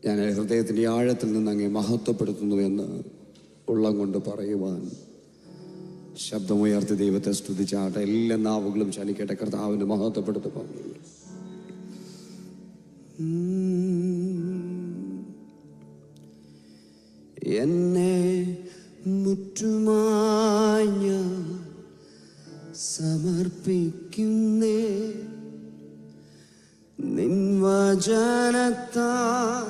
ഞാൻ ഹൃദയത്തിൻ്റെ ആഴത്തിൽ നിന്ന് അങ്ങേ മഹത്വപ്പെടുത്തുന്നു എന്ന് ഉള്ളം കൊണ്ട് പറയുവാൻ ശബ്ദമുയർത്തി ദൈവത്തെ സ്തുതിച്ചാട്ടെ. എല്ലാ നാവുകളും ചലിക്കട്ടെ. കർത്താവിനെ മഹത്വപ്പെടുത്തുവാൻ എന്നെ മുറ്റുമായി ഞാൻ സമർപ്പിക്കുന്നേ, നിൻ വചനത്താൽ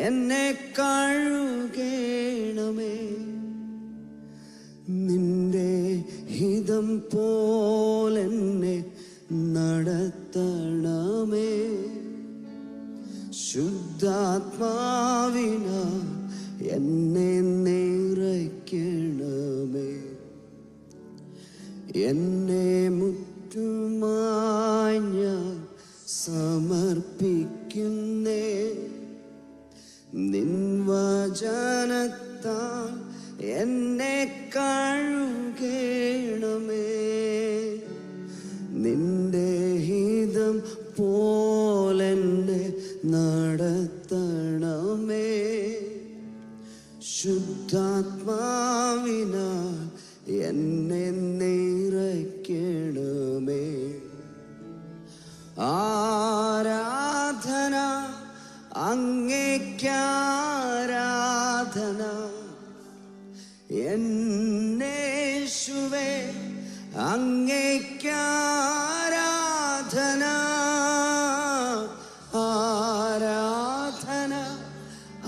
എന്നെ കഴുകണമേ, നിന്റെ ഹിതം പോലെന്നെ നടത്തണമേ, ശുദ്ധാത്മാവിനാൽ എന്നെ നിറയ്ക്കണമേ. എന്നെ മുറ്റുമായി ഞാൻ സമർപ്പിക്കുന്നേ, നിൻ വചനത്താൽ എന്നെ കഴുകണമേ, നിന്റെ ഹിതം പോലെന്നെ നടത്തണമേ, ശുദ്ധാത്മാവിനാൽ എന്നെ നിറയ്ക്കണമേ. ആരാധന അങ്ങേക്കാരാധന, എന്നേശുവേ അങ്ങേക്കാരാധന, ആരാധന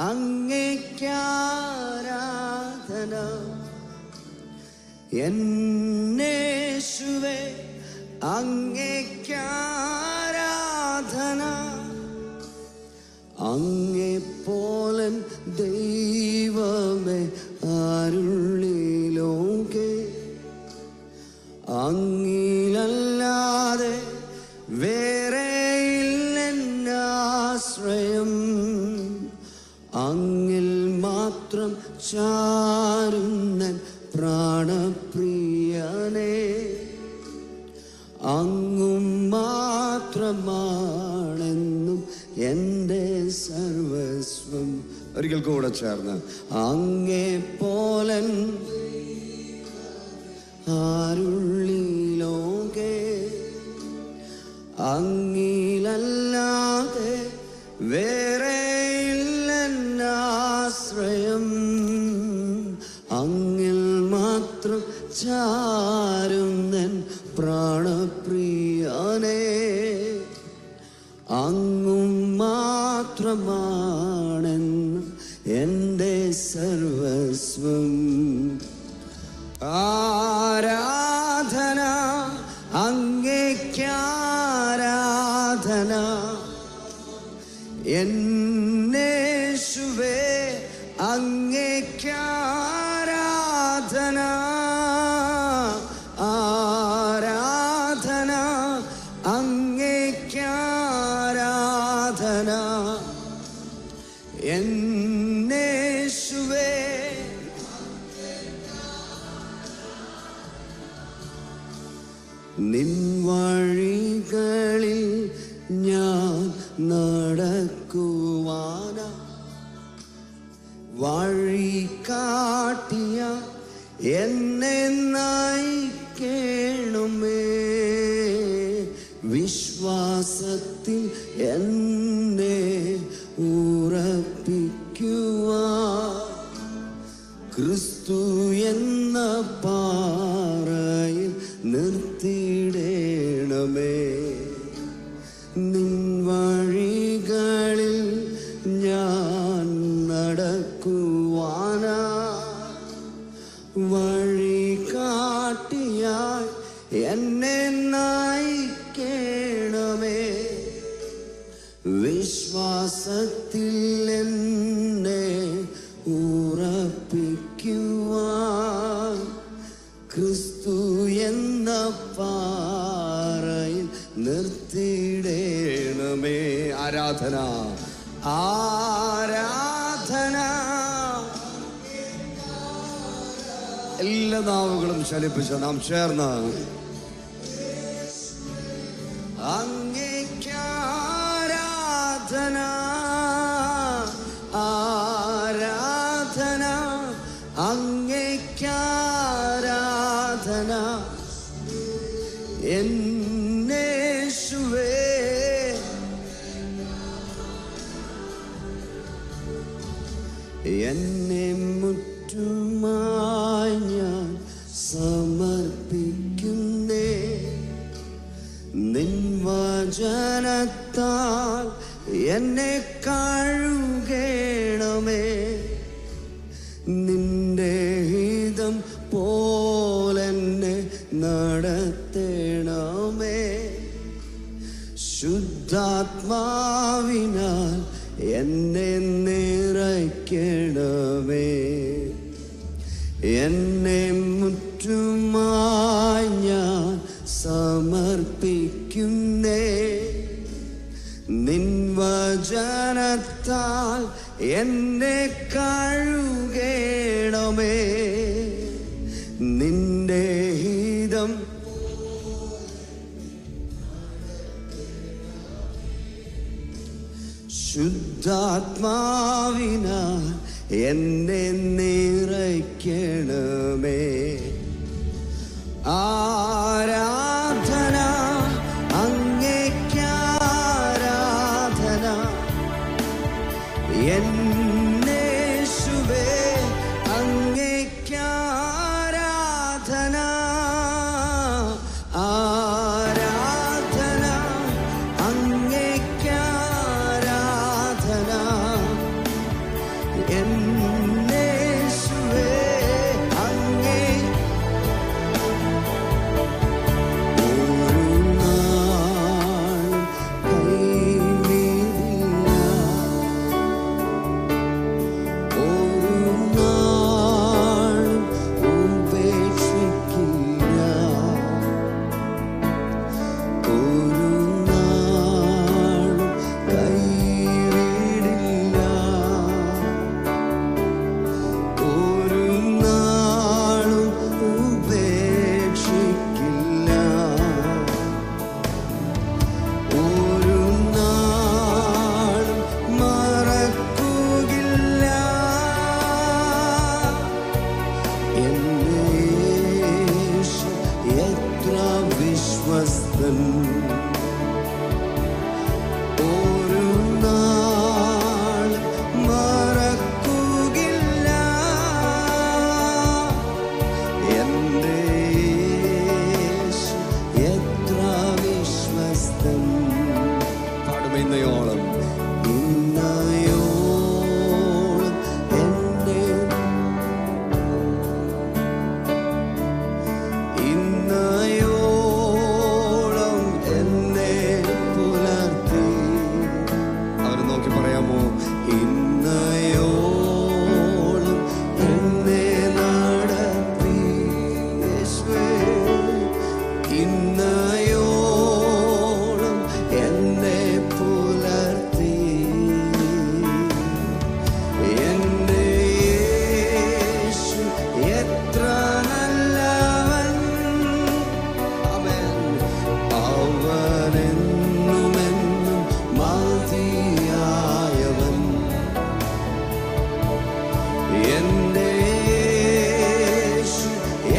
അങ്ങേക്കാരാധന, എന്നേശുവേ അങ്ങേക്കാരാധന. അങ്ങേപ്പോലൻ ദൈവമേ ആരുള്ളിലോകെ, അങ്ങിലല്ലാതെ വേറെയില്ലെന്നാശ്രയം, അങ്ങിൽ മാത്രം ചാരുന്നൻ പ്രാണപ്രിയനേ, അങ്ങും മാത്രമാണെന്നും എൻ്റെ സർവസ്വം. ഒരിക്കൽ കൂടെ ചേർന്ന് അങ്ങേപ്പോലൻ ആരുള്ളിലോകെ, അങ്ങിലല്ലാതെ വേറെയില്ലെന്നാശ്രയം, അങ്ങിൽ മാത്രം ചാരുന്നൻ പ്രാണപ്രിയനേ, അങ്ങും മാത്രമാണെന്ന് എൻ്റെ സർവസ്വം. ആരാധന അങ്ങേക്കാരാധന, എന്നേശുവേ അങ്ങേക്കാരാധന, ആരാധന അങ്ങേക്കാരാധന, എന്നേശുവേ നിൻ വഴികളിൽ ഞാൻ നടക്കുവാന, വഴി കാട്ടിയ എന്നെ നയിക്കണമേ, വിശ്വാസത്തിൽ എന്നെ ഉറപ്പിക്കുവാൻ, ക്രിസ്തു എന്ന പാറയിൽ നിർത്തിയിടണമേ, നിൻ വഴികളിൽ ഞാൻ നടക്കുവാനാ, വഴി കാട്ടിയായി എന്നെ നയിക്കണമേ, വിശ്വാസത്തിൽ എന്നെ ഉറപ്പിക്കുവാൻ, ക്രിസ്തു എന്ന പാറയിൽ നിർത്തിയിടണമേ. ആരാധന ആരാധന, എല്ലാ നാവുകളും ചലിപ്പിച്ച നാം ചേർന്ന് അങ്ങേക്കാരാധന, എന്നെ മുറ്റുമായി ഞാൻ സമർപ്പിക്കുന്നേ. നിൻ വചനത്താൽ എന്നെ കഴുകണമേ. നിന്റെ ഹിതം പോലെന്നെ നടത്തണമേ. ശുദ്ധാത്മാവിനാൽ എന്നെ നിറയ്ക്കണമേ. എന്നെ മുറ്റുമായി ഞാൻ സമർപ്പിക്കുന്നേ. നിൻ വചനത്താൽ എന്നെ കഴുകണമേ. നിന്റെ ഹിതം ശുദ്ധാത്മാവിനാൽ എന്നെ നിറയ്ക്കണമേ. ആരാധന അങ്ങേക്കാരാധന എന്നേശുവേ അങ്ങേക്കാരാധന. ആരാധന അങ്ങേക്കാരാധന എന്നേശുവേ അങ്ങേ. ഒരു നാളും കൈവിടില്ല, ഒരു നാളും ഉപേക്ഷിക്കില്ല, ഒരു നാളും കൈവിടില്ല, ഒരു നാളും ഉപേക്ഷിക്കില്ല, ഒരു നാളും മറക്കുകയില്ല. എന്റെ യേശു എത്ര വിശ്വസ്തൻ. ഒരു നാളും മറക്കുകയില്ല. എന്റെ യേശു എത്ര വിശ്വസ്തൻ. പാടുമേ ഇന്നയോളം, ഇന്നയോളം എന്നെ, ഇന്നയോളം എന്നെ പുലർത്തി. അവരെ നോക്കി പറയാമോ? ഇന്നയോളം എന്നെ നടത്തി യേശുവേ. ഇന്നയോളം എന്നെ പുലർത്തി. എന്റെ യേശു എത്ര നല്ലവൻ. ആമേൻ. അവനെന്നുമെന്നും മതിയായവൻ. എന്റെ യേശു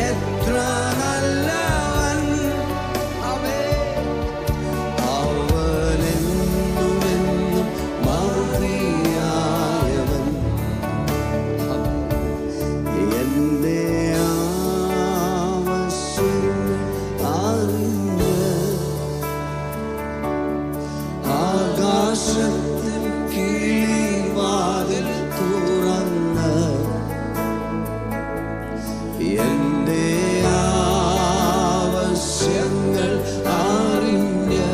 എത്ര നല്ലവൻ. ആമേൻ. അവനെന്നുമെന്നും മതിയായവൻ. എന്റെ ആവശ്യങ്ങൾ അറിഞ്ഞ് ആകാശത്തിൽ കിളിവാതിൽ തുറന്ന് എന്റെ ആവശ്യങ്ങൾ അറിഞ്ഞ്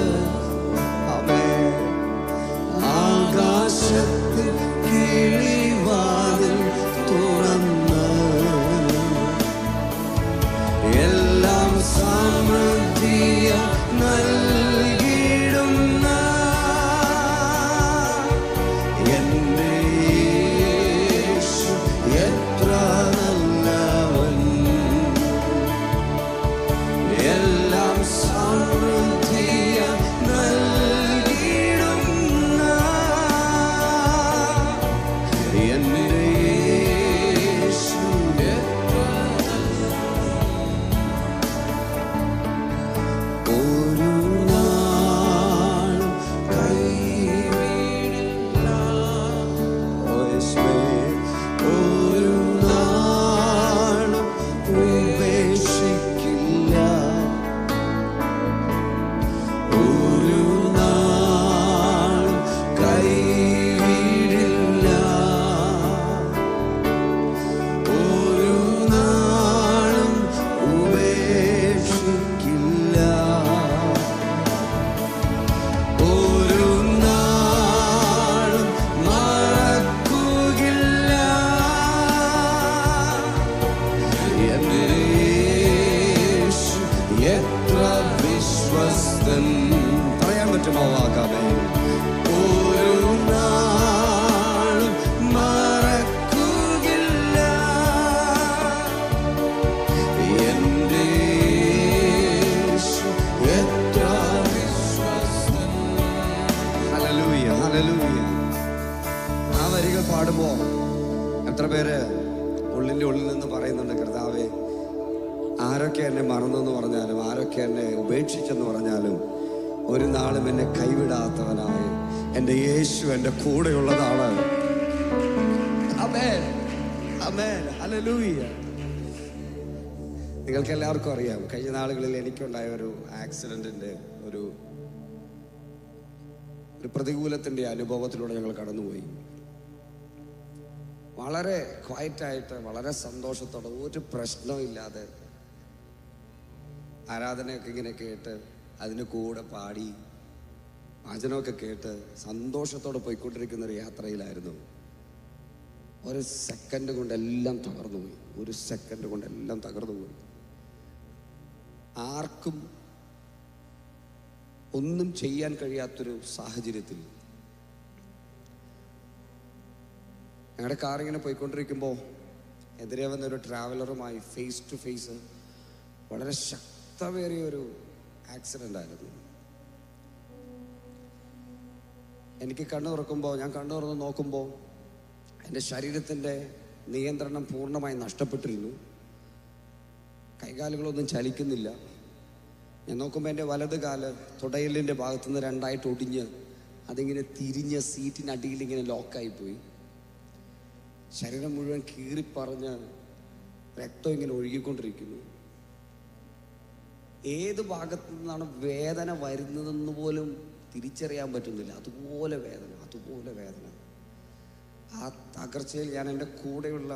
ആമേൻ. ആകാശത്തിൽ കിളിവാതിൽ തുറന്ന് എല്ലാം സമൃദ്ധിയ നൽകിടുന്ന എന്റെ യേശു എത്ര നല്ലവൻ. എല്ലാം സമൃദ്ധിയ നൽകിടുന്ന പാടുമ്പോൾ എത്ര പേര് ഉള്ളിൻ്റെ ഉള്ളിൽ നിന്ന് പറയുന്നുണ്ട്, കർത്താവേ, ആരൊക്കെ എന്നെ മറന്നെന്ന് പറഞ്ഞാലും ആരൊക്കെ എന്നെ ഉപേക്ഷിച്ചെന്ന് പറഞ്ഞാലും ഒരു നാളും എന്നെ കൈവിടാത്തവനായി എൻ്റെ യേശു എൻ്റെ കൂടെയുള്ളതാണ്. ആമേൻ, ആമേൻ, ഹല്ലേലൂയ. നിങ്ങൾക്ക് എല്ലാവർക്കും അറിയാം, കഴിഞ്ഞ നാളുകളിൽ എനിക്കുണ്ടായ ഒരു ആക്സിഡൻറ്റിൻ്റെ ഒരു പ്രതികൂലത്തിൻ്റെ അനുഭവത്തിലൂടെ ഞങ്ങൾ കടന്നുപോയി. വളരെ ക്വയറ്റായിട്ട്, വളരെ സന്തോഷത്തോടെ, ഒരു പ്രശ്നവും ഇല്ലാതെ ആരാധനയൊക്കെ ഇങ്ങനെ കേട്ട് അതിന് കൂടെ പാടി വചനമൊക്കെ കേട്ട് സന്തോഷത്തോടെ പോയിക്കൊണ്ടിരിക്കുന്നൊരു യാത്രയിലായിരുന്നു. ഒരു സെക്കൻഡ് കൊണ്ട് എല്ലാം തകർന്നു പോയി. ഒരു സെക്കൻഡ് കൊണ്ട് എല്ലാം തകർന്നു പോയി. ആർക്കും ഒന്നും ചെയ്യാൻ കഴിയാത്തൊരു സാഹചര്യത്തിൽ ഞങ്ങളുടെ കാറിങ്ങനെ പോയിക്കൊണ്ടിരിക്കുമ്പോൾ എതിരെ വന്നൊരു ട്രാവലറുമായി ഫേസ് ടു ഫേസ് വളരെ ശക്തമേറിയ ഒരു ആക്സിഡൻ്റ് ആയിരുന്നു. എനിക്ക് കണ്ണു തുറക്കുമ്പോൾ, ഞാൻ കണ്ണു തുറന്ന് നോക്കുമ്പോൾ എൻ്റെ ശരീരത്തിൻ്റെ നിയന്ത്രണം പൂർണ്ണമായി നഷ്ടപ്പെട്ടിരുന്നു. കൈകാലുകളൊന്നും ചലിക്കുന്നില്ല. ഞാൻ നോക്കുമ്പോൾ എൻ്റെ വലത് കാല് തുടയിലിൻ്റെ ഭാഗത്തുനിന്ന് രണ്ടായിട്ട് ഒടിഞ്ഞ് അതിങ്ങനെ തിരിഞ്ഞ് സീറ്റിനടിയിൽ ഇങ്ങനെ ലോക്കായിപ്പോയി. ശരീരം മുഴുവൻ കീറിപ്പറഞ്ഞ് രക്തം ഇങ്ങനെ ഒഴുകിക്കൊണ്ടിരിക്കുന്നു. ഏത് ഭാഗത്തു നിന്നാണ് വേദന വരുന്നതെന്ന് പോലും തിരിച്ചറിയാൻ പറ്റുന്നില്ല. അതുപോലെ വേദന, അതുപോലെ വേദന. ആ തകർച്ചയിൽ ഞാൻ എൻ്റെ കൂടെയുള്ള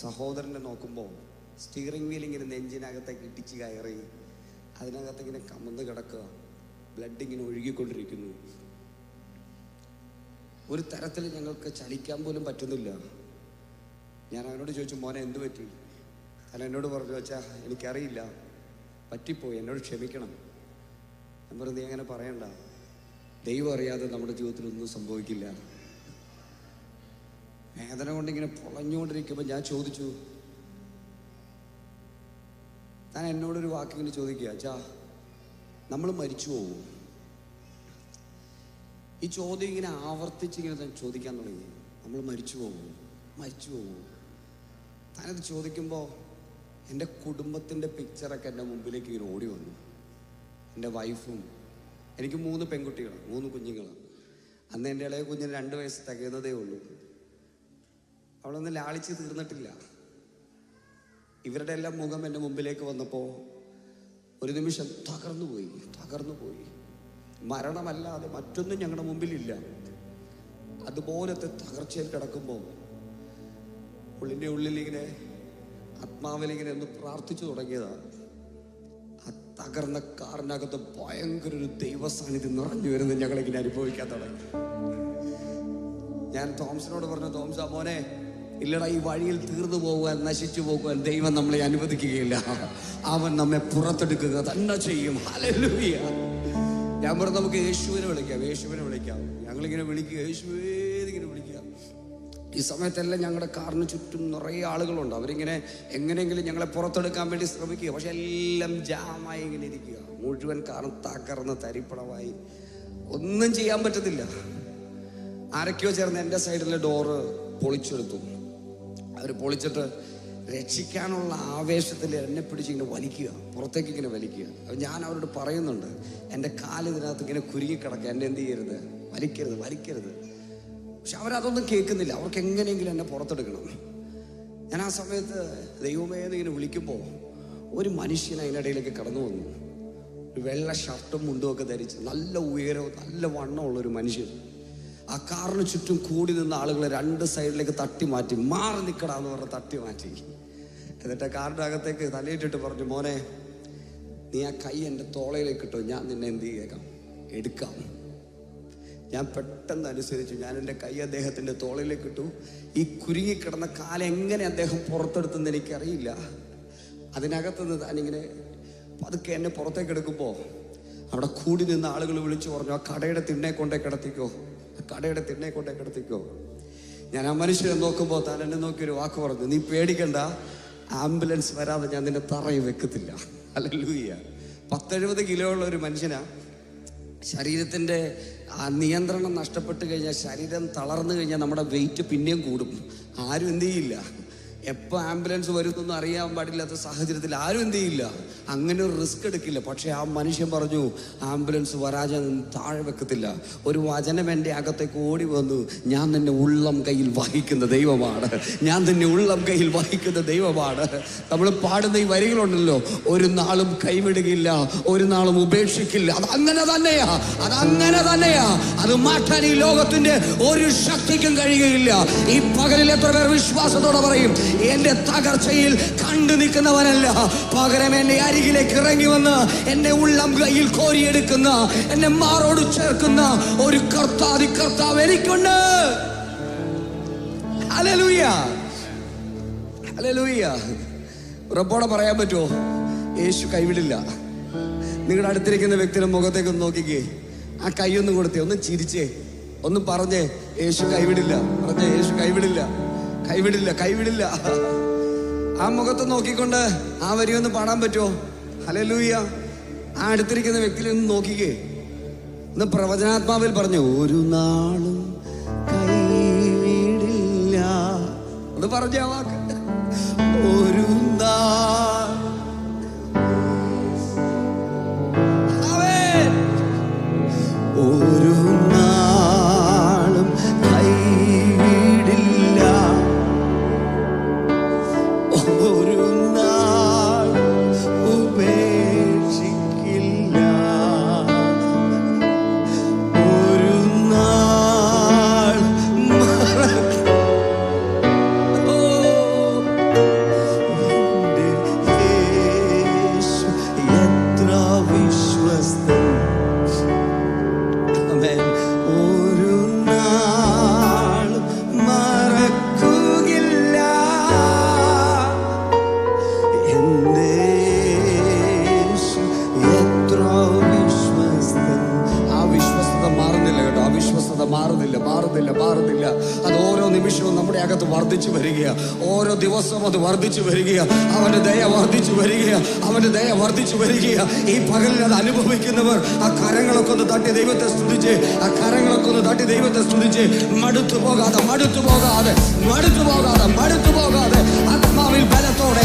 സഹോദരനെ നോക്കുമ്പോൾ സ്റ്റിയറിംഗ് വീൽ ഇങ്ങനെ നെഞ്ചിനകത്തേക്ക് ഇടിച്ച് കയറി അതിനകത്തിങ്ങനെ കമന്ന് കിടക്കുക. ബ്ലഡ് ഇങ്ങനെ ഒഴുകിക്കൊണ്ടിരിക്കുന്നു. ഒരു തരത്തിൽ ഞങ്ങൾക്ക് ചലിക്കാൻ പോലും പറ്റുന്നില്ല. ഞാൻ അവനോട് ചോദിച്ചു, മോനെ എന്തു പറ്റി? അല്ല, എന്നോട് പറഞ്ഞു, വെച്ചാൽ എനിക്കറിയില്ല, പറ്റിപ്പോയി, എന്നോട് ക്ഷമിക്കണം. ഞാൻ പറഞ്ഞു, നീ അങ്ങനെ പറയണ്ട, ദൈവം അറിയാതെ നമ്മുടെ ജീവിതത്തിൽ ഒന്നും സംഭവിക്കില്ല. വേദന കൊണ്ടിങ്ങനെ പൊളഞ്ഞുകൊണ്ടിരിക്കുമ്പോൾ ഞാൻ ചോദിച്ചു, ഞാൻ എന്നോടൊരു വാക്കിങ്ങനെ ചോദിക്കുക, അച്ഛാ, നമ്മൾ മരിച്ചു പോകും? ഈ ചോദ്യം ഇങ്ങനെ ആവർത്തിച്ചിങ്ങനെ ചോദിക്കാൻ തുടങ്ങി. നമ്മൾ മരിച്ചു പോകും, മരിച്ചു പോകും. ഞാനത് ചോദിക്കുമ്പോൾ എൻ്റെ കുടുംബത്തിൻ്റെ പിക്ചറൊക്കെ എൻ്റെ മുമ്പിലേക്ക് ഇങ്ങനെ ഓടി വന്നു. എൻ്റെ വൈഫും, എനിക്ക് 3 പെൺകുട്ടികളാണ്, 3 കുഞ്ഞുങ്ങളാണ്. അന്ന് എൻ്റെ ഇളയ കുഞ്ഞിന് 2 വയസ്സ് തികയുന്നതേ ഉള്ളൂ. അവളൊന്നും ലാളിച്ച് തീർന്നിട്ടില്ല. ഇവരുടെ എല്ലാം മുഖം എൻ്റെ മുമ്പിലേക്ക് വന്നപ്പോൾ ഒരു നിമിഷം തകർന്നു പോയി. മരണമല്ലാതെ മറ്റൊന്നും ഞങ്ങളുടെ മുമ്പിലില്ല. അതുപോലത്തെ തകർച്ചയിൽ കിടക്കുമ്പോൾ ഉള്ളിൻ്റെ ഉള്ളിലിങ്ങനെ ആത്മാവിലിങ്ങനെ ഒന്ന് പ്രാർത്ഥിച്ചു തുടങ്ങിയതാണ്. ആ തകർന്ന കാറിനകത്ത് ഭയങ്കര ഒരു ദൈവ സാന്നിധ്യം നിറഞ്ഞു വരുന്നത് ഞങ്ങളിങ്ങനെ അനുഭവിക്കാൻ തുടങ്ങി. ഞാൻ തോമസിനോട് പറഞ്ഞു, തോമസ്, മോനെ, ഇല്ലടാ, ഈ വഴിയിൽ തീർന്നു പോകുവാൻ, നശിച്ചു പോകുവാൻ ദൈവം നമ്മളെ അനുവദിക്കുകയില്ല. അവൻ നമ്മെ പുറത്തെടുക്കുക തന്നെ ചെയ്യും. ഹല്ലേലൂയ. ഞാൻ പറഞ്ഞു, നമുക്ക് യേശുവിനെ വിളിക്കാം. ഞങ്ങളിങ്ങനെ വിളിക്കുക, യേശുവേ ഇങ്ങനെ വിളിക്കുക. ഈ സമയത്തെല്ലാം ഞങ്ങളുടെ കാറിന് ചുറ്റും നിറയെ ആളുകളുണ്ട്. അവരിങ്ങനെ എങ്ങനെയെങ്കിലും ഞങ്ങളെ പുറത്തെടുക്കാൻ വേണ്ടി ശ്രമിക്കുക. പക്ഷെ എല്ലാം ജാമായി ഇങ്ങനെ ഇരിക്കുക. മുഴുവൻ കാറും തകർന്ന് തരിപ്പണമായി. ഒന്നും ചെയ്യാൻ പറ്റത്തില്ല. ആരൊക്കെയോ ചേർന്ന് എൻ്റെ സൈഡിലെ ഡോറ് പൊളിച്ചെടുത്തു. അവർ പൊളിച്ചിട്ട് രക്ഷിക്കാനുള്ള ആവേശത്തിൽ എന്നെ പിടിച്ചിങ്ങനെ വലിക്കുക, പുറത്തേക്ക് ഇങ്ങനെ വലിക്കുക. അപ്പം ഞാൻ അവരോട് പറയുന്നുണ്ട്, എൻ്റെ കാലിതിനകത്ത് ഇങ്ങനെ കുരുങ്ങിക്കിടക്കുക, എന്നെ എന്ത് ചെയ്യരുത്, വലിക്കരുത്. പക്ഷെ അവരതൊന്നും കേൾക്കുന്നില്ല. അവർക്ക് എങ്ങനെയെങ്കിലും എന്നെ പുറത്തെടുക്കണം. ഞാൻ ആ സമയത്ത് ദൈവമേന്ന് ഇങ്ങനെ വിളിക്കുമ്പോൾ ഒരു മനുഷ്യൻ അതിനിടയിലേക്ക് കടന്നു വന്നു. ഒരു വെള്ള ഷർട്ടും മുണ്ടും ഒക്കെ ധരിച്ച്, നല്ല ഉയരവും നല്ല വണ്ണമുള്ളൊരു മനുഷ്യൻ. ആ കാറിന് ചുറ്റും കൂടി നിന്ന ആളുകളെ 2 സൈഡിലേക്ക് തട്ടി മാറ്റി. മാറി നിൽക്കടാന്ന് പറഞ്ഞ് തട്ടി മാറ്റി. എന്നിട്ട് കാറിൻ്റെ അകത്തേക്ക് തലയിട്ടിട്ട് പറഞ്ഞു, മോനെ, നീ ആ കൈ എൻ്റെ തോളയിലേക്ക് ഇട്ടോ, ഞാൻ നിന്നെ എന്ത് ചെയ്തേക്കാം, എടുക്കാം. ഞാൻ പെട്ടെന്ന് അനുസരിച്ചു. ഞാൻ എൻ്റെ കൈ അദ്ദേഹത്തിൻ്റെ തോളയിലേക്ക് ഇട്ടു. ഈ കുരുങ്ങിക്കിടന്ന കാലെങ്ങനെ അദ്ദേഹം പുറത്തെടുത്തെന്ന് എനിക്കറിയില്ല. അതിനകത്തുനിന്ന് താനിങ്ങനെ പതുക്കെ എന്നെ പുറത്തേക്ക് എടുക്കുമ്പോൾ അവിടെ കൂടി നിന്ന ആളുകൾ വിളിച്ചു പറഞ്ഞു, ആ കടയുടെ തിണ്ണെ കൊണ്ടേ കിടത്തിക്കോ. ഞാൻ ആ മനുഷ്യനെ നോക്കുമ്പോൾ താൻ എന്നെ നോക്കിയൊരു വാക്ക് പറഞ്ഞു, നീ പേടിക്കണ്ട, ആംബുലൻസ് വരാതെ ഞാൻ നിന്നെ തറയിൽ വെക്കത്തില്ല. ഹല്ലേലൂയ. 70 കിലോ ഉള്ള ഒരു മനുഷ്യനാ. ശരീരത്തിൻ്റെ ആ നിയന്ത്രണം നഷ്ടപ്പെട്ട് കഴിഞ്ഞാൽ, ശരീരം തളർന്നു കഴിഞ്ഞാൽ നമ്മുടെ വെയിറ്റ് പിന്നെയും കൂടും. ആരും എന്ത് ചെയ്യില്ല, എപ്പോൾ ആംബുലൻസ് വരുന്നൊന്നും അറിയാൻ പാടില്ലാത്ത സാഹചര്യത്തിൽ ആരും എന്ത് ചെയ്യില്ല, അങ്ങനെ ഒരു റിസ്ക് എടുക്കില്ല. പക്ഷെ ആ മനുഷ്യൻ പറഞ്ഞു, ആംബുലൻസ് വരാതെ താഴെ വെക്കത്തില്ല. ഒരു വചനം എൻ്റെ അകത്തേക്ക് ഓടി വന്നു, ഞാൻ നിന്നെ ഉള്ളം കയ്യിൽ വഹിക്കുന്ന ദൈവമാണ്, ഞാൻ നിന്നെ ഉള്ളം കയ്യിൽ വഹിക്കുന്ന ദൈവമാണ്. നമ്മൾ പാടുന്ന ഈ വരികളുണ്ടല്ലോ, ഒരു നാളും കൈവിടുകയില്ല, ഒരു നാളും ഉപേക്ഷിക്കില്ല. അതങ്ങനെ തന്നെയാ, അതങ്ങനെ തന്നെയാ. അത് മാറ്റാൻ ഈ ലോകത്തിന്റെ ഒരു ശക്തിക്കും കഴിയുകയില്ല. ഈ പകലിൽ എത്ര പേർ വിശ്വാസത്തോടെ പറയും, എന്റെ തകർച്ചയിൽ കണ്ടു നിൽക്കുന്നവനല്ല, പകരം എന്റെ അരികിലേക്ക് ഇറങ്ങി വന്ന് എന്നെ ഉള്ളം കയ്യിൽ കോരിയെടുക്കുന്ന, എന്നെ മാറോട് ചേർക്കുന്ന ഒരു കർത്താവ് എനിക്കുണ്ട്. Hallelujah, hallelujah. ഉറപ്പോടെ പറയാൻ പറ്റുമോ? യേശു കൈവിടില്ല. നിങ്ങളുടെ അടുത്തിരിക്കുന്ന വ്യക്തിയുടെ മുഖത്തേക്ക് ഒന്ന് നോക്കിക്കേ, ആ കൈ ഒന്ന് കൊടുത്തേ, ഒന്ന് ചിരിച്ചേ, ഒന്ന് പറഞ്ഞേ, യേശു കൈവിടില്ല. പറഞ്ഞേ, യേശു കൈവിടില്ല, കൈവിടില്ല, കൈവിടില്ല. ആ മുഖത്ത് നോക്കിക്കൊണ്ട് ആ വരി ഒന്ന് പാടാൻ പറ്റുമോ? ഹല്ലേലൂയ. ആ അടുത്തിരിക്കുന്ന വ്യക്തിയിൽ ഒന്ന് നോക്കിക്കേ, ഒന്ന് പ്രവചനാത്മാവിൽ പറഞ്ഞു, ഒരു നാളും കൈവിടില്ല. അത് പറഞ്ഞ ആ വാക്ക്, ഒരു നാൾ ഒരു നാളും കൈവിടില്ല, ഒരു നാൾ ഉപേക്ഷിക്കില്ല, ഒരു നാൾ യേശു എത്ര വിശ്വസ്തൻ. ഒരു നാൾ മറക്കുകയില്ല എന്റെ യേശു എത്ര വിശ്വസ്തൻ. ആ വിശ്വസ്തത മാറുന്നില്ല കേട്ടോ, ആ വിശ്വസ്തത മാറുന്നില്ല. അത് ഓരോ നിമിഷവും നമ്മുടെ അകത്ത് വർദ്ധിച്ചു വരികയാ, ഓരോ ദിവസവും അത് വർദ്ധിച്ചു വരികയാ. അവന്റെ ദയ വർദ്ധിച്ചു വരികയാ, അവന്റെ ദയ വർദ്ധിച്ചു വരികയാ. ഈ പകലിൽ അത് അനുഭവിക്കുന്നവർ ആ കരങ്ങളൊക്കെ ഒന്ന് തട്ടി ദൈവത്തെ സ്തുതിച്ച്, ആ കരങ്ങളൊക്കെ ഒന്ന് തട്ടി ദൈവത്തെ സ്തുതിച്ച്, മടുത്തു പോകാതെ ആത്മാവിൽ ബലത്തോടെ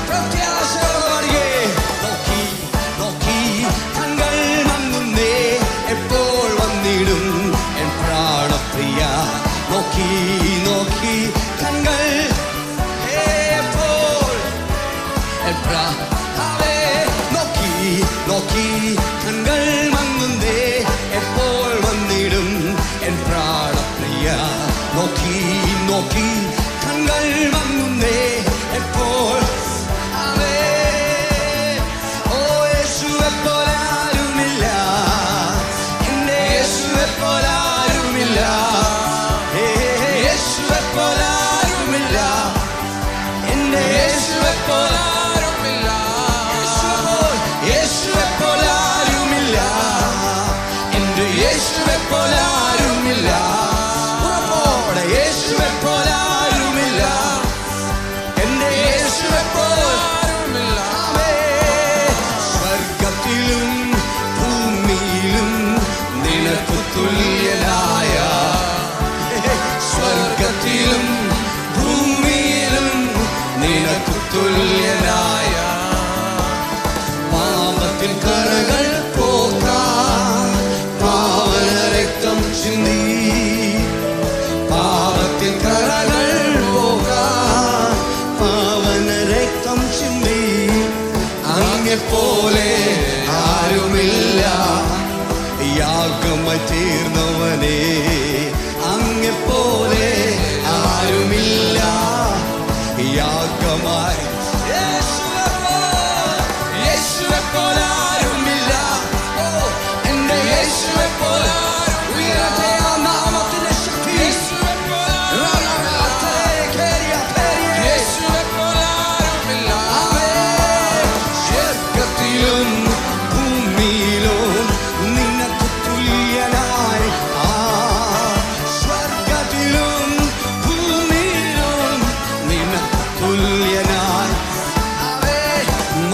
പ്രത്യാശയോടെ നോക്കി നോക്കി കണ്ണുകൾ മങ്ങുന്നേ, എപ്പോൾ വന്നിടും എൻ പ്രാണപ്രിയ. നോക്കി നോക്കി കണ്ണുകൾ എപ്പോൾ നോക്കി നോക്കി കണ്ണുകൾ മങ്ങുന്നേ, എപ്പോൾ വന്നിടും എൻ പ്രാണപ്രിയ. നോക്കി നോക്കി കണ്ണുകൾ മങ്ങുന്നേ, എപ്പോൾ യേശുവെപ്പോലെ ആരുമില്ല, എന്റെ യേശുവെപ്പോലെ ആരുമില്ല, യേശുവെപ്പോലെ ആരുമില്ല, എന്റെ യേശുവെപ്പോലെ ആരുമില്ല, യേശുവെപ്പോലെ ആരുമില്ല, എന്റെ യേശുവെപ്പോലെ ആരുമില്ല, ഉറപ്പോടെ യേശുവെപ്പോലെ ആരുമില്ല, എന്റെ യേശുവെപ്പോലെ ആരുമില്ല. സ്വർഗത്തിലും ഭൂമിയിലും നിനക്കു തുല്യനായ, സ്വർഗത്തിലും ഭൂമിയിലും നിനക്കു തുല്യനായ, പാപത്തിൻ കറകൾ പോകാൻ പാവന രക്തം ചിന്തി, പാപത്തിൻ കറകൾ പോകാൻ പാവന രക്തം ചിന്തി. അങ്ങെപ്പോലെ ആരുമില്ല, യാഗമായി തീർന്നവനേ, അങ്ങെപ്പോലെ ആരുമില്ല, യാഗമായി. യേശുവെപ്പോലെ ആരുമില്ല, എന്റെ യേശുവെപ്പോലെ ഉയരട്ടെ ആ നാമത്തിന്റെ ശക്തി. യേശുവെപ്പോലെ ആരുമില്ല, സ്വർഗത്തിലും ഭൂമിയിലും നിനക്കു തുല്യനായി, സ്വർഗത്തിലും ഭൂമിയിലും നിനക്കു തുല്യനായി.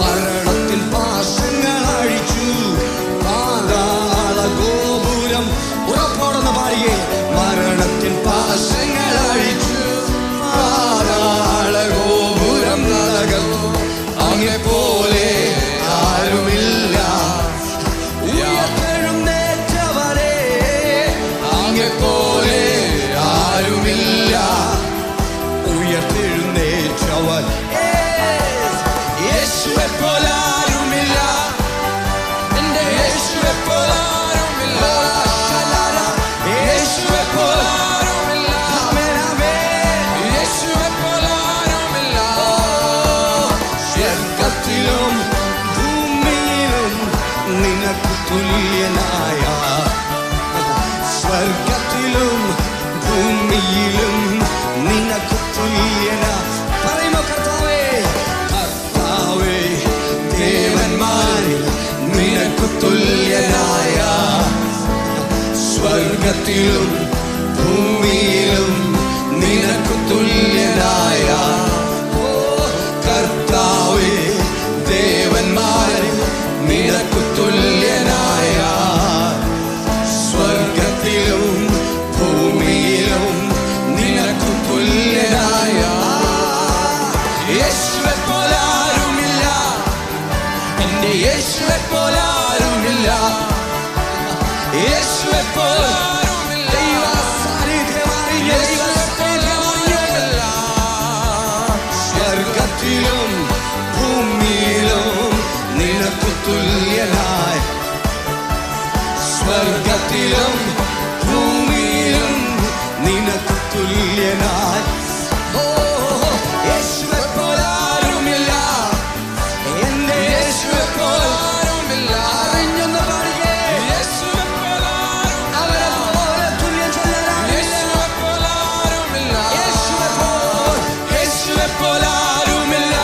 മരണത്തിൻ പാശങ്ങൾ അഴിച്ചു, പാതാള ഗോപുരം ഉറപ്പോടെന്ന് പാടിയേ. മരണത്തിൻ പാശങ്ങൾ അഴിച്ചു, പാതാള ഗോപുരം തകർത്തു. അങ്ങെപ്പോലെ ആരുമില്ല, ഉയർത്തെഴുന്നേറ്റവരെ, അങ്ങെപ്പോലെ ആരുമില്ല, ഉയർത്തെഴുന്നേറ്റവൻ. യേശുവെപ്പോലെ ആരുമില്ല, എന്റെ യേശുവെപ്പോലെ ആരുമില്ല, യേശുവെപ്പോലെ ആരുമില്ല, യേശുവെപ്പോലെ ആരുമില്ല. സ്വർഗത്തിലും ഭൂമിയിലും നിനക്കു തുല്യനായ, സ്വർഗത്തിലും ഭൂമിയിലും നിനക്കു തുല്യനായ. പറയുമോ കർത്താവേ, കർത്താവേ ദേവന്മാരിൽ നിനക്കു തുല്യനായ, സ്വർഗത്തിലും ഭൂമിയിലും നിനക്കു തുല്യനായ. ഓ കർത്താവേ ദേവന്മാരിൽ നിനക്കു തുല്യനായ, സ്വർഗത്തിലും ഭൂമിയിലും നിനക്കു തുല്യനായ. യേശുവെപ്പോലെ ആരുമില്ല, എന്റെ യേശുവെപ്പോലെ ആരുമില്ല, യേശുവെപ്പോലെ ആരുമില്ല, ദൈവ സാന്നിധ്യമായി സ്വർഗത്തിലും ഭൂമിയിലും നിനക്കു തുല്യനായി, സ്വർഗത്തിലും ഭൂമിയിലും നിനക്കു തുല്യനായി. ഓ യേശുവെപ്പോലെ ആരുമില്ല, എന്റെ യേശുവെപ്പോലെ ആരുമില്ല. അറിഞ്ഞൊന്ന് പാടിയേ, യേശുവെപ്പോലെ ആരുമില്ല, അവരെപ്പോലെ തുല്യം ചൊല്ലാനാവില്ല, യേശുവെപ്പോലെ ആരുമില്ല, യേശുവെപ്പോലെ ആരുമില്ല, യേശുവെപ്പോലെ ആരുമില്ല.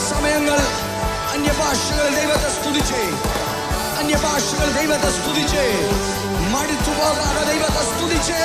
സമയങ്ങൾ അന്യഭാഷകൾ ദൈവത്തെ സ്തുതിച്ചേ, അന്യഭാഷകൾ ദൈവത്തെ സ്തുതിച്ചേ, മടുത്തു പോകാതെ ദൈവത്തെ സ്തുതിച്ചേ.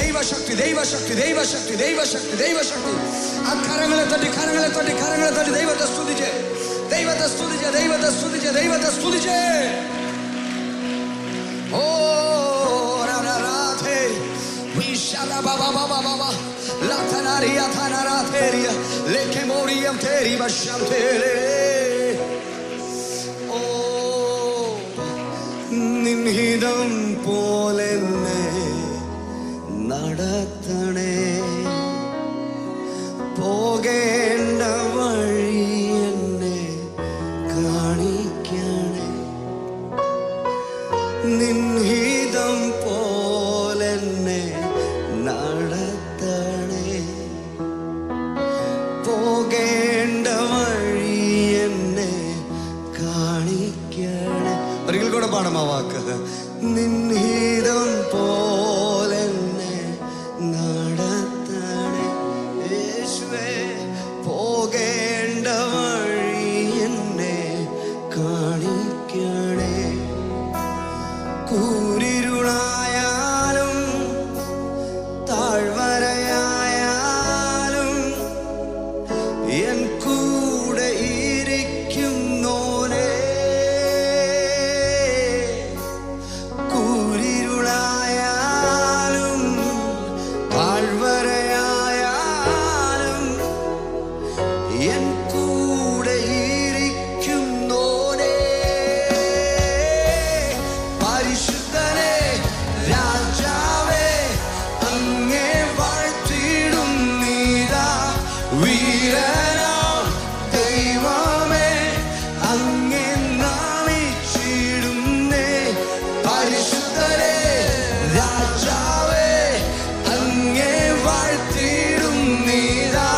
ദൈവശക്തി, ദൈവശക്തി, ദൈവശക്തി, ദൈവശക്തി, ദൈവശക്തി. ആ കരങ്ങളെ തട്ടി, കരങ്ങളെ തട്ടി, കരങ്ങളെ തട്ടി ദൈവത്തെ സ്തുതിച്ച്, ദൈവത്തെ സ്തുതിച്ച്, ദൈവത്തെ സ്തുതിച്ച്, ദൈവത്തെ സ്തുതിച്ച്. ഓ രാധേ വിശാല ബാബാ ബാബാ ബാബാ ലാതനാരിയ തനാരാതേരിയ ലേഖമോരിയം തേരി ബശംതേലേ. ഓ നിൻഹിതം പോലെ നടത്തണേ, പോകേണ്ട വഴി എന്നെ കാണിക്കണേ, നിൻഹിതം പോലെന്നെ നടത്തണേ, പോകേണ്ട വഴി എന്നെ കാണിക്കണേ. ഒരിക്കൽ കൂടെ പാടാം ആ വാക്ക്. നിൻഹിതം പോലെന്നെ നടത്തണേ യേശുവേ, പോകേണ്ട വഴി എന്നെ കാണിക്കണേ. കൂരിരുളായാലും താഴ്വരയായാലും എൻ കൂടെ ഇരിക്കുന്നോനേ, കൂരിരുളായാലും താഴ്വരയായാലും എൻ കൂടെ ഇരിക്കുന്നോനേ, പരിശുദ്ധനേ രാജാവേ അങ്ങേ വാഴ്ത്തിടും നീതാ, വീരനാം ദൈവമേ അങ്ങേ നാമിച്ചിടുന്നേ, പരിശുദ്ധനേ രാജാവേ അങ്ങേ വാഴ്ത്തിടും നീതാ,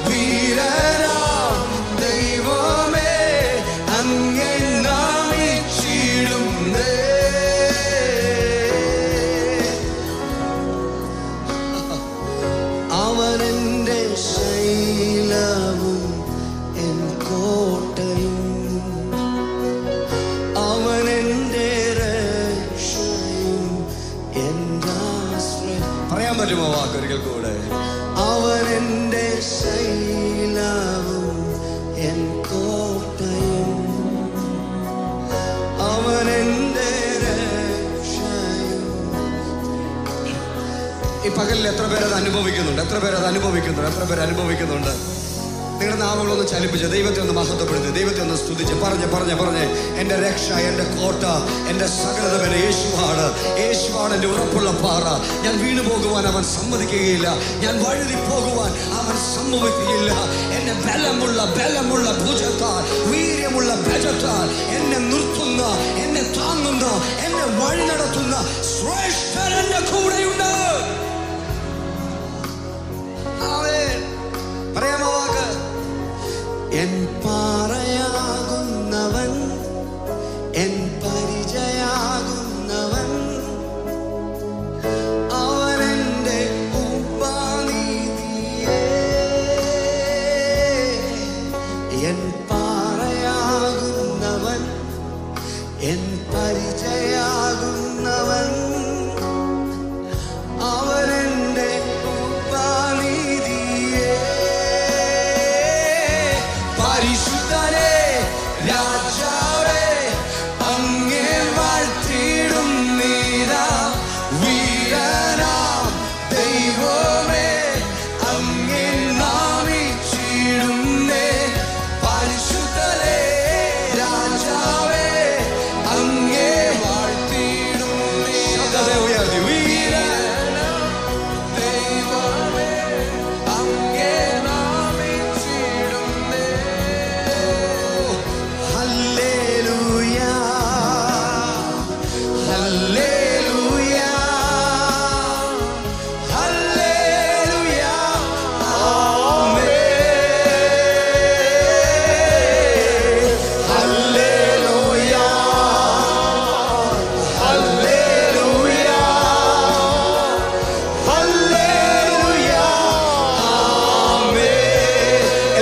വീരനാം ദൈവമേ അങ്ങേ നാമിച്ചിടുന്നേ. അവനെന്റെ ശൈലവും എൻ കോട്ടയും, അവനെന്റെ രക്ഷയും എൻ്റെ ആശ്രയം. പറയാൻ പറ്റുമോ വാക്കൊരിക്കൽ കൂടെ? അവനെന്റെ ശൈലവും എൻ കോട്ടയും, അവനെന്റെ രക്ഷയും. ഈ പകലിൽ എത്ര പേരത് അനുഭവിക്കുന്നുണ്ട്? എത്ര പേരത് അനുഭവിക്കുന്നുണ്ട്? എത്ര പേര് അനുഭവിക്കുന്നുണ്ട്? നിങ്ങളുടെ നാമങ്ങളൊന്ന് ചലിപ്പിച്ച് ദൈവത്തെ ഒന്ന് മഹത്വപ്പെടുത്തി, ദൈവത്തെ ഒന്ന് സ്തുതിച്ച് പറഞ്ഞ് പറഞ്ഞ് പറഞ്ഞ് എൻ്റെ രക്ഷ, എൻ്റെ കോട്ട, എൻ്റെ സകലതം എൻ്റെ യേശുവാണ്. യേശുവാണ് എൻ്റെ ഉറപ്പുള്ള പാറ. ഞാൻ വീണു പോകുവാൻ അവൻ സമ്മതിക്കുകയില്ല, ഞാൻ വഴുതി പോകുവാൻ അവൻ സമ്മതിക്കുകയില്ല. എന്നെ ബലമുള്ള ഭുജത്താൽ, വീര്യമുള്ള ഭുജത്താൽ എന്നെ നിർത്തുന്ന, എന്നെ താങ്ങുന്ന, എന്നെ വഴി നടത്തുന്ന ശ്രേഷ്ഠൻ എൻ്റെ കൂടെയുണ്ട്. പറയാമോ വാക്ക്? എൻ പാറയാകുന്നവൻ, എൻ പരിചയാകുന്നവൻ, അവനെന്റെ ഉപാനീതിയേ. എൻ പാറയാകുന്നവൻ, എൻ പരിചയാകുന്നവൻ,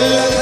എല്ലാവരും